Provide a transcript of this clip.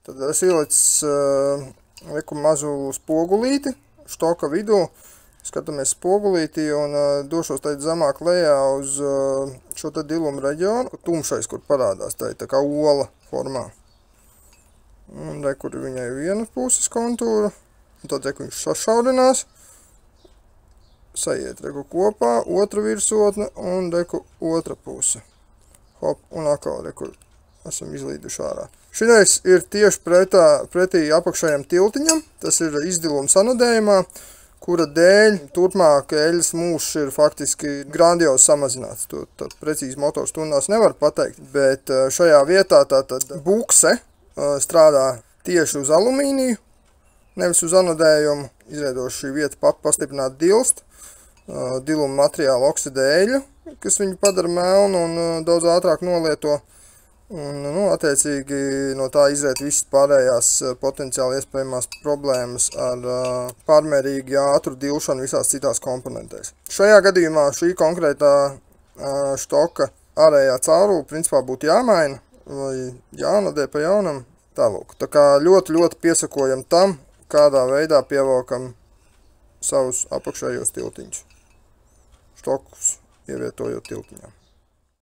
Tad es ielicis reku mazu spogulīti štoka vidū. Skatāmies spogulītī un došos teikt zemāk lejā uz šo te dilumu reģionu. Tumšais, kur parādās tā kā ola formā. Un re, kur viņai viena puses kontūra. Un tad, viņš sašaurinās. Sajiet reku kopā, otra virsotne un reku otra puse. Hop, un atkal reku esam izlīduši ārā. Šitais ir tieši pretī apakšējam tiltiņam. Tas ir izdilums anodējumā, kura dēļ turpmāk eļas mūžs ir faktiski grandiozi samazināts. Tad precīzi motors stundās nevar pateikt, bet šajā vietā tātad bukse strādā tieši uz alumīniju, nevis uz anodējumu. Izveidoši šī vieta pastiprināt dilst, diluma materiālu oksidē eļu, kas viņu padara melnu un daudz ātrāk nolieto. Un, attiecīgi no tā izriet visas pārējās potenciāli iespējamās problēmas ar pārmērīgi ātru dilšanu visās citās komponentēs. Šajā gadījumā šī konkrētā štoka ārējā caurule principā būtu jāmaina vai jānodē pa jaunam. Tālūk. Tā kā ļoti piesakojam tam, kādā veidā pievelkam savus apakšējos tiltiņus. Štokus ievietojot tiltiņā.